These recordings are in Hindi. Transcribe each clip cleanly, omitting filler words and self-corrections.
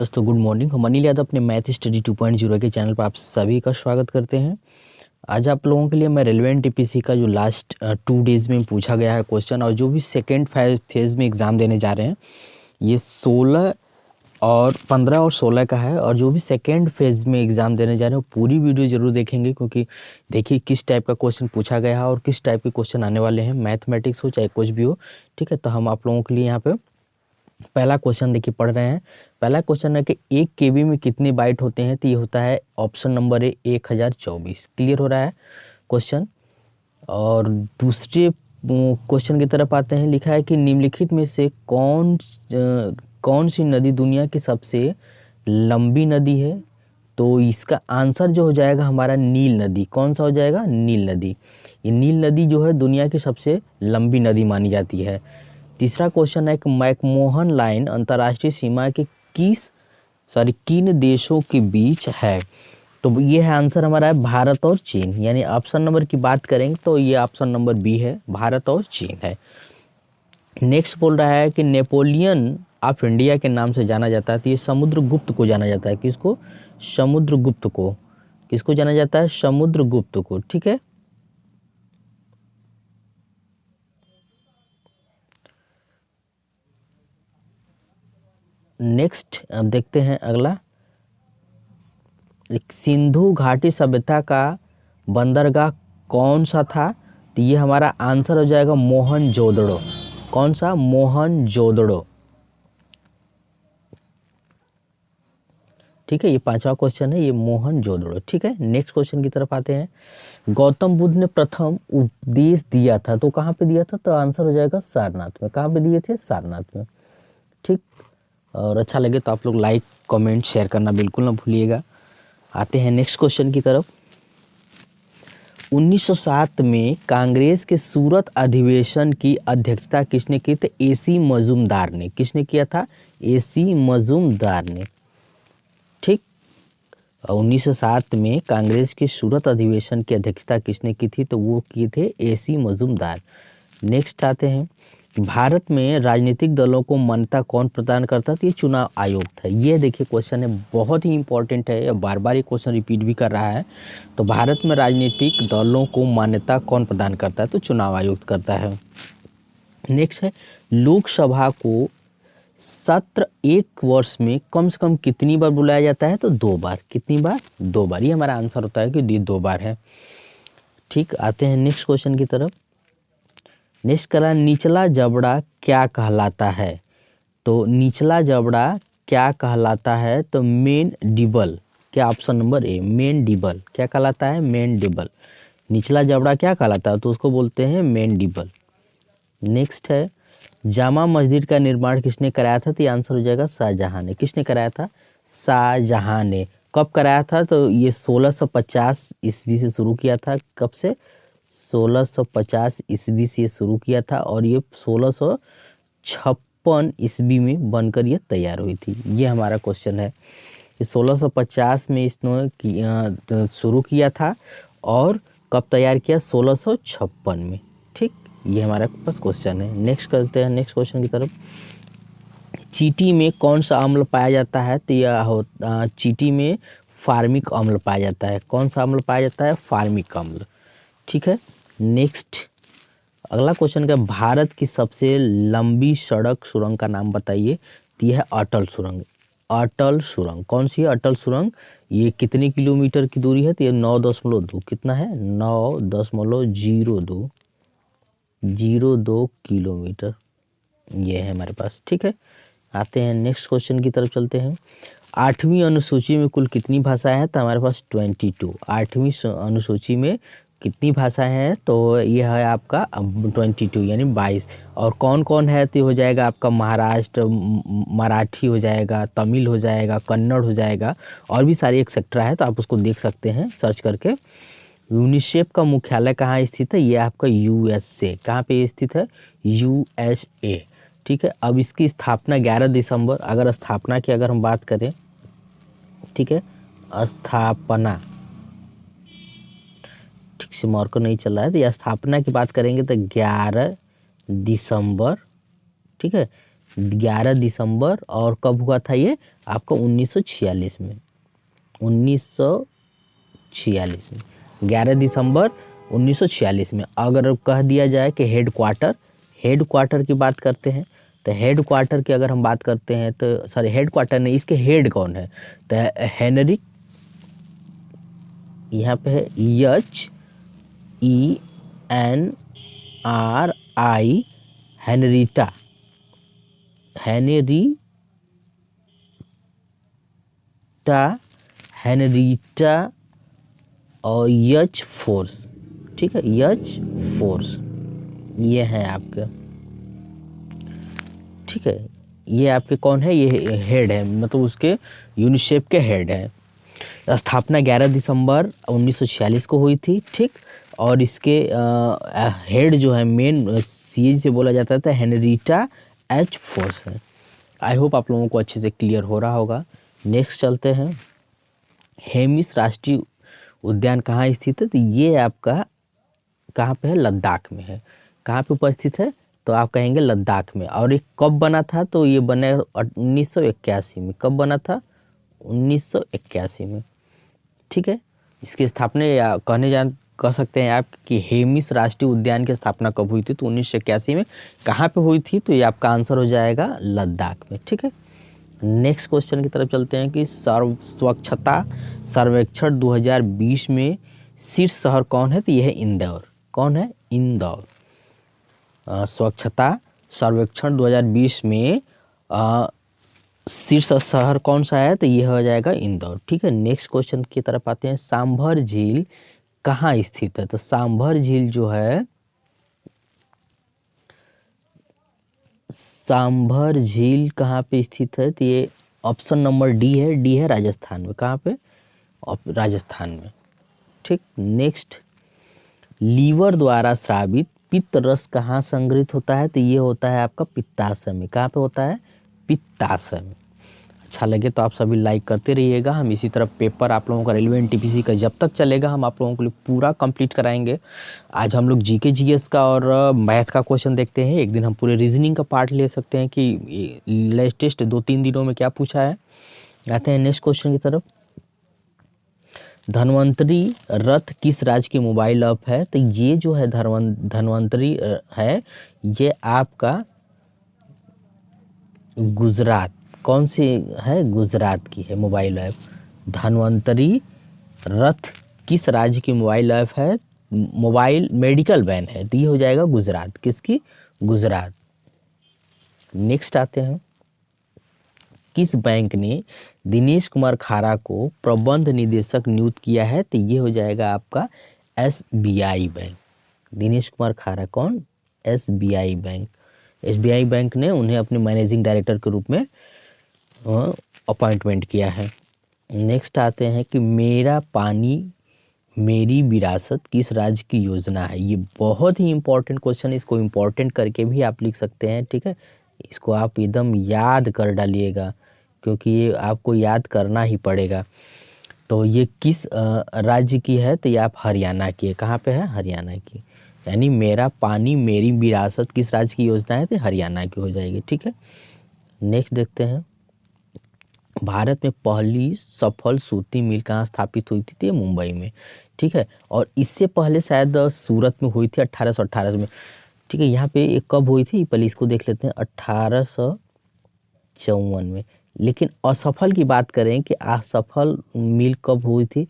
दोस्तों गुड मॉर्निंग। हम अनिल यादव अपने मैथ स्टडी 2.0 के चैनल पर आप सभी का स्वागत करते हैं। आज आप लोगों के लिए मैं रेलेवेंट टीपीसी का जो लास्ट 2 डेज में पूछा गया है क्वेश्चन और जो भी सेकेंड फेज में एग्ज़ाम देने जा रहे हैं ये 16 और 15 और 16 का है। और जो भी सेकेंड फेज में एग्ज़ाम देने जा रहे हैं पूरी वीडियो ज़रूर देखेंगे, क्योंकि देखिए किस टाइप का क्वेश्चन पूछा गया है और किस टाइप के क्वेश्चन आने वाले हैं, मैथमेटिक्स हो चाहे कुछ भी हो। ठीक है, तो हम आप लोगों के लिए यहाँ पे पहला क्वेश्चन देखिए पढ़ रहे हैं। पहला क्वेश्चन है कि 1 KB में कितने बाइट होते हैं, तो ये होता है ऑप्शन नंबर ए 1024। क्लियर हो रहा है क्वेश्चन। और दूसरे क्वेश्चन की तरफ आते हैं। लिखा है कि निम्नलिखित में से कौन सी नदी दुनिया की सबसे लंबी नदी है। तो इसका आंसर जो हो जाएगा हमारा नील नदी। कौन सा हो जाएगा? नील नदी। ये नील नदी जो है दुनिया की सबसे लंबी नदी मानी जाती है। तीसरा क्वेश्चन है कि मैकमोहन लाइन अंतर्राष्ट्रीय सीमा के किन देशों के बीच है। तो ये है आंसर हमारा है भारत और चीन। यानी ऑप्शन नंबर की बात करेंगे तो ये ऑप्शन नंबर बी है, भारत और चीन है। नेक्स्ट बोल रहा है कि नेपोलियन ऑफ इंडिया के नाम से जाना जाता है। तो ये समुद्रगुप्त को जाना जाता है। किसको? समुद्रगुप्त को। किसको जाना जाता है? समुद्रगुप्त को। ठीक है। नेक्स्ट अब देखते हैं अगला। सिंधु घाटी सभ्यता का बंदरगाह कौन सा था। तो ये हमारा आंसर हो जाएगा मोहनजोदड़ो। कौन सा? मोहनजोदड़ो। ठीक है, ये पांचवा क्वेश्चन है, ये मोहनजोदड़ो। ठीक है, नेक्स्ट क्वेश्चन की तरफ आते हैं। गौतम बुद्ध ने प्रथम उपदेश दिया था तो कहाँ पे दिया था? तो आंसर हो जाएगा सारनाथ में। कहाँ पे दिए थे? सारनाथ में। ठीक। और अच्छा लगे तो आप लोग लाइक कमेंट शेयर करना बिल्कुल ना भूलिएगा। आते हैं नेक्स्ट क्वेश्चन की तरफ। 1907 में कांग्रेस के सूरत अधिवेशन की अध्यक्षता किसने की? तो AC मजूमदार ने। किसने किया था? AC मजूमदार ने। ठीक। 1907 में कांग्रेस के सूरत अधिवेशन की अध्यक्षता किसने की थी? तो वो किए थे AC मजूमदार। नेक्स्ट आते हैं। भारत में राजनीतिक दलों को मान्यता कौन प्रदान करता था? ये चुनाव आयोग था। ये देखिए क्वेश्चन है, बहुत ही इंपॉर्टेंट है, बार बार ये क्वेश्चन रिपीट भी कर रहा है। तो भारत में राजनीतिक दलों को मान्यता कौन प्रदान करता है? तो चुनाव आयोग करता है। नेक्स्ट है, लोकसभा को सत्र एक वर्ष में कम से कम कितनी बार बुलाया जाता है? तो 2 बार। कितनी बार? 2 बार। ये हमारा आंसर होता है कि 2 बार है। ठीक। आते हैं नेक्स्ट क्वेश्चन की तरफ। नेक्स्ट करा, निचला जबड़ा क्या कहलाता है? तो निचला जबड़ा क्या कहलाता है? तो मैंडिबल। क्या? Option number A, mandible. क्या कहलाता है? मैंडिबल। निचला जबड़ा क्या कहलाता है? तो उसको बोलते हैं मैंडिबल। नेक्स्ट है, जामा मस्जिद का निर्माण किसने कराया था? तो ये आंसर हो जाएगा शाहजहां ने। किसने कराया था? शाहजहां ने। कब कराया था? तो ये 1650 ईस्वी से शुरू किया था। कब से? 1650 ईस्वी से शुरू किया था और ये 1656 ईस्वी में बनकर ये तैयार हुई थी। ये हमारा क्वेश्चन है। 1650 में इसने शुरू किया था और कब तैयार किया? 1656 में। ठीक। ये हमारा पास क्वेश्चन है। नेक्स्ट करते हैं नेक्स्ट क्वेश्चन की तरफ। चींटी में कौन सा अम्ल पाया जाता है? तो यह चींटी में फार्मिक अम्ल पाया जाता है। कौन सा अम्ल पाया जाता है? फार्मिक अम्ल। ठीक है। नेक्स्ट अगला क्वेश्चन का, भारत की सबसे लंबी सड़क सुरंग का नाम बताइए। तो यह है अटल सुरंग। अटल सुरंग कौन सी है? अटल सुरंग। ये कितने किलोमीटर की दूरी है? तो ये 9.2। कितना है? 9.02 किलोमीटर ये है हमारे पास। ठीक है। आते हैं नेक्स्ट क्वेश्चन की तरफ चलते हैं। 8वीं अनुसूची में कुल कितनी भाषाएं हैं? तो हमारे पास 22। 8वीं अनुसूची में कितनी भाषाएं हैं? तो यह है आपका 22 यानी 22। और कौन कौन है? तो हो जाएगा आपका महाराष्ट्र, मराठी हो जाएगा, तमिल हो जाएगा, कन्नड़ हो जाएगा और भी सारी एक्सेट्रा है। तो आप उसको देख सकते हैं सर्च करके। यूनिसेफ का मुख्यालय कहाँ स्थित है? ये आपका USA। कहाँ पे स्थित है? USA। ठीक है। अब इसकी स्थापना 11 दिसंबर, अगर स्थापना की अगर हम बात करें, ठीक है, स्थापना ठीक से मार्कर नहीं चल रहा है, तो यह स्थापना की बात करेंगे तो 11 दिसंबर, ठीक है, 11 दिसंबर, और कब हुआ था ये आपका 1946 में, 1946 में, 11 दिसंबर 1946 में। अगर कह दिया जाए कि हेड क्वार्टर की बात करते हैं, तो हेड क्वार्टर की अगर हम बात करते हैं तो सॉरी हेड क्वार्टर नहीं, इसके हेड कौन है, तो हेनरिक, यहाँ पे है HENRI, हेनरीटा, और यच फोर्स, ठीक है, यच फोर्स, ये हैं आपके, ठीक है, ये आपके कौन है, ये हेड है, मतलब उसके यूनिसेफ के हेड है। स्थापना 11 दिसंबर 1946 को हुई थी, ठीक, और इसके हेड जो है मेन सीएजी से बोला जाता था हेनरीटा एच फोर्स है। आई होप आप लोगों को अच्छे से क्लियर हो रहा होगा। नेक्स्ट चलते हैं, हेमिस राष्ट्रीय उद्यान कहाँ स्थित है, तो ये आपका कहाँ पे है, लद्दाख में है। कहाँ पे उपस्थित है, तो आप कहेंगे लद्दाख में। और ये कब बना था, तो ये बना 1981 में। कब बना था, 1981 में, ठीक है। इसकी स्थापना या कह सकते हैं आप कि हेमिस राष्ट्रीय उद्यान की स्थापना कब हुई थी, तो 1981 में। कहाँ पे हुई थी, तो ये आपका आंसर हो जाएगा लद्दाख में, ठीक है। नेक्स्ट क्वेश्चन की तरफ चलते हैं कि स्वच्छता सर्वेक्षण 2020 में शीर्ष शहर कौन है, तो यह है इंदौर। कौन है, इंदौर। स्वच्छता सर्वेक्षण 2020 में शीर्ष शहर कौन सा है, तो यह हो जाएगा इंदौर, ठीक है। नेक्स्ट क्वेश्चन की तरफ आते हैं, सांभर झील कहाँ स्थित है, तो सांभर झील जो है, सांभर झील कहाँ पे स्थित है, तो ये ऑप्शन नंबर डी है। डी है राजस्थान में। कहाँ पे, राजस्थान में, ठीक। नेक्स्ट, लीवर द्वारा स्रावित पित्त रस कहाँ संग्रहित होता है, तो ये होता है आपका पित्ताशय में। कहाँ पे होता है, पित्ताशय में। अच्छा लगे तो आप सभी लाइक करते रहिएगा। हम इसी तरह पेपर आप लोगों का रेलवे एनटीपीसी का जब तक चलेगा हम आप लोगों के लिए पूरा कंप्लीट कराएंगे। आज हम लोग जीके जीएस का और मैथ का क्वेश्चन देखते हैं। एक दिन हम पूरे रीजनिंग का पार्ट ले सकते हैं कि लेटेस्ट 2-3 दिनों में क्या पूछा है। आते हैं नेक्स्ट क्वेश्चन की तरफ। धन्वंतरी रथ किस राज्य की मोबाइल ऐप है, तो ये जो है धन्वंतरी है, ये आपका गुजरात, कौन सी है, गुजरात की है मोबाइल ऐप। धन्वंतरी रथ किस राज्य की मोबाइल ऐप है, मोबाइल मेडिकल वैन है, तो ये हो जाएगा गुजरात। किसकी, गुजरात। नेक्स्ट आते हैं, किस बैंक ने दिनेश कुमार खारा को प्रबंध निदेशक नियुक्त किया है, तो ये हो जाएगा आपका एसबीआई बैंक। दिनेश कुमार खारा कौन, एसबीआई बैंक। एसबीआई बैंक ने उन्हें अपने मैनेजिंग डायरेक्टर के रूप में अपॉइंटमेंट किया है। नेक्स्ट आते हैं कि मेरा पानी मेरी विरासत किस राज्य की योजना है। ये बहुत ही इंपॉर्टेंट क्वेश्चन है, इसको इंपॉर्टेंट करके भी आप लिख सकते हैं, ठीक है। इसको आप एकदम याद कर डालिएगा क्योंकि ये आपको याद करना ही पड़ेगा। तो ये किस राज्य की है, तो ये आप हरियाणा की है। कहाँ पे है, हरियाणा की। यानी मेरा पानी मेरी विरासत किस राज्य की योजना है, तो हरियाणा की हो जाएगी, ठीक है। नेक्स्ट देखते हैं, भारत में पहली सफल सूती मिल कहाँ स्थापित हुई थी, तो ये मुंबई में, ठीक है। और इससे पहले शायद सूरत में हुई थी 1818 में, ठीक है। यहाँ पे एक कब हुई थी, पहले इसको देख लेते हैं, 1854 में। लेकिन असफल की बात करें कि असफल मिल कब हुई थी,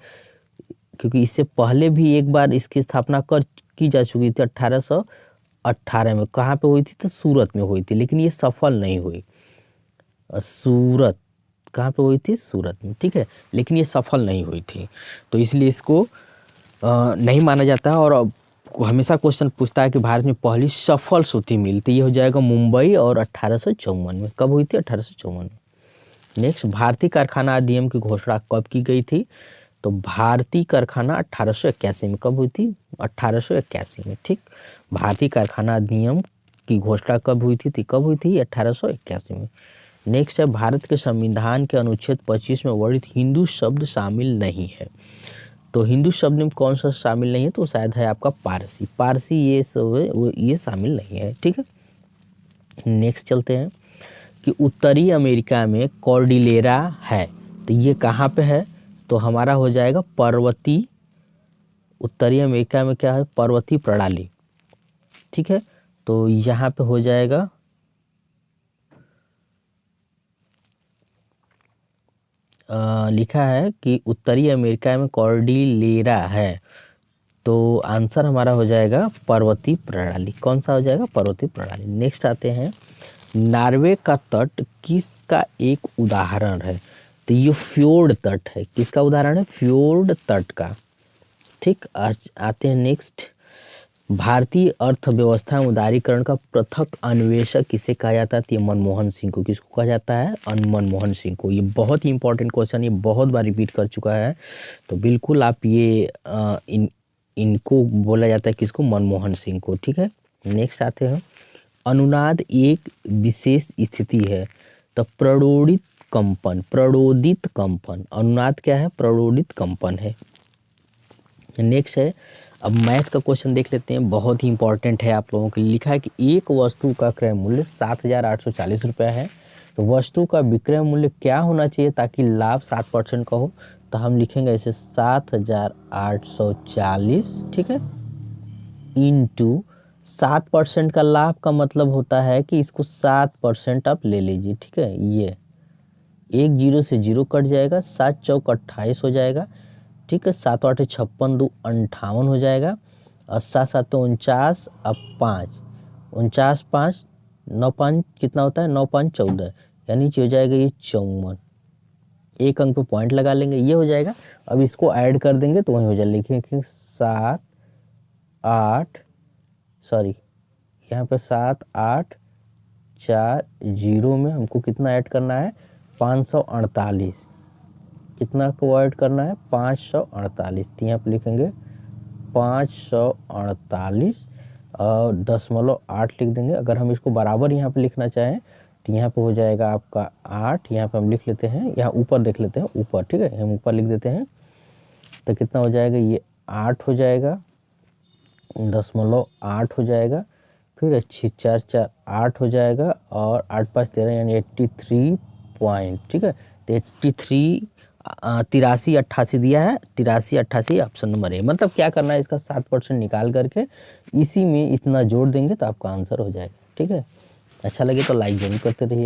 क्योंकि इससे पहले भी एक बार इसकी स्थापना की जा चुकी थी 1818 में। कहाँ पे हुई थी, तो सूरत में हुई थी, लेकिन ये सफल नहीं हुई। सूरत, कहाँ पे हुई थी, सूरत में, ठीक है, लेकिन ये सफल नहीं हुई थी, तो इसलिए इसको नहीं माना जाता है। और हमेशा क्वेश्चन पूछता है कि भारत में पहली सफल सूती मिल, तो ये हो जाएगा मुंबई, और 1854 में। कब हुई थी, 1854 में। नेक्स्ट, भारतीय कारखाना अधिनियम की घोषणा कब की गई थी, तो भारतीय कारखाना 1881 में। कब हुई थी, 1881 में, ठीक। भारतीय कारखाना अधिनियम की घोषणा कब हुई थी, कब हुई थी, 1881 में। नेक्स्ट है, भारत के संविधान के अनुच्छेद 25 में वर्णित हिंदू शब्द शामिल नहीं है, तो हिंदू शब्द में कौन सा शामिल नहीं है, तो शायद है आपका पारसी। पारसी ये सब है, वो ये शामिल नहीं है, ठीक है। नेक्स्ट चलते हैं, कि उत्तरी अमेरिका में कॉर्डिलेरा है, तो ये कहाँ पे है? तो हमारा हो जाएगा पर्वतीय, उत्तरी अमेरिका में क्या है? पर्वतीय प्रणाली। ठीक है, तो यहाँ पे हो जाएगा लिखा है कि उत्तरी अमेरिका में कॉर्डिलेरा है, तो आंसर हमारा हो जाएगा पर्वतीय प्रणाली। कौन सा हो जाएगा? पर्वतीय प्रणाली। नेक्स्ट आते हैं, नॉर्वे का तट किसका एक उदाहरण है? तो ये फ्योर्ड तट है। किसका उदाहरण है? फ्योर्ड तट का। ठीक, आज आते हैं नेक्स्ट, भारतीय अर्थव्यवस्था में उदारीकरण का पृथक अन्वेषक किसे कहा जाता है? तो ये मनमोहन सिंह को। किसको कहा जाता है? मनमोहन सिंह को। ये बहुत ही इंपॉर्टेंट क्वेश्चन, ये बहुत बार रिपीट कर चुका है, तो बिल्कुल आप ये इनको बोला जाता है किसको? मनमोहन सिंह को। ठीक है, नेक्स्ट आते हैं, अनुनाद एक विशेष स्थिति है, तो प्रणोदित कंपन। प्रणोदित कंपन, अनुनाद क्या है? प्रणोदित कंपन है। नेक्स्ट है, अब मैथ का क्वेश्चन देख लेते हैं, बहुत ही इंपॉर्टेंट है आप लोगों के लिए। लिखा है कि एक वस्तु का क्रय मूल्य 7,840 रुपया है, तो वस्तु का विक्रय मूल्य क्या होना चाहिए ताकि लाभ 7% का हो? तो हम लिखेंगे ऐसे 7,840, ठीक है, इंटू 7% का लाभ का मतलब होता है कि इसको 7% आप ले लीजिए। ठीक है, ये एक जीरो से जीरो कट जाएगा, 7 चौक 28 हो जाएगा। ठीक है, 7 8 56 2 58 हो जाएगा, और 7 7 49, अब 5 49 5 9 5 कितना होता है? 9 5 14, यानी हो जाएगा ये 54। एक अंक पे पॉइंट लगा लेंगे, ये हो जाएगा। अब इसको ऐड कर देंगे तो वही हो जाएगा। लिखेंगे 7 8, सॉरी यहाँ पे 7 8 4 0 में हमको कितना ऐड करना है? 548। कितना को ऐड करना है? 548। तो यहाँ पे लिखेंगे 548 और 0.8 लिख देंगे। अगर हम इसको बराबर यहाँ पे लिखना चाहें तो यहाँ पे हो जाएगा आपका 8, यहाँ पे हम लिख लेते हैं, यहाँ ऊपर देख लेते हैं, ऊपर। ठीक है, हम ऊपर लिख देते हैं, तो कितना हो जाएगा? ये 8 हो जाएगा, 0.8 हो जाएगा, फिर 4 4 8 हो जाएगा, और 8 5 13 यानी 83 पॉइंट। ठीक है, तो 83 83 88 दिया है, 83 88 ऑप्शन नंबर ए। मतलब क्या करना है? इसका 7% निकाल करके इसी में इतना जोड़ देंगे तो आपका आंसर हो जाएगा। ठीक है, अच्छा लगे तो लाइक जरूर करते रहिए।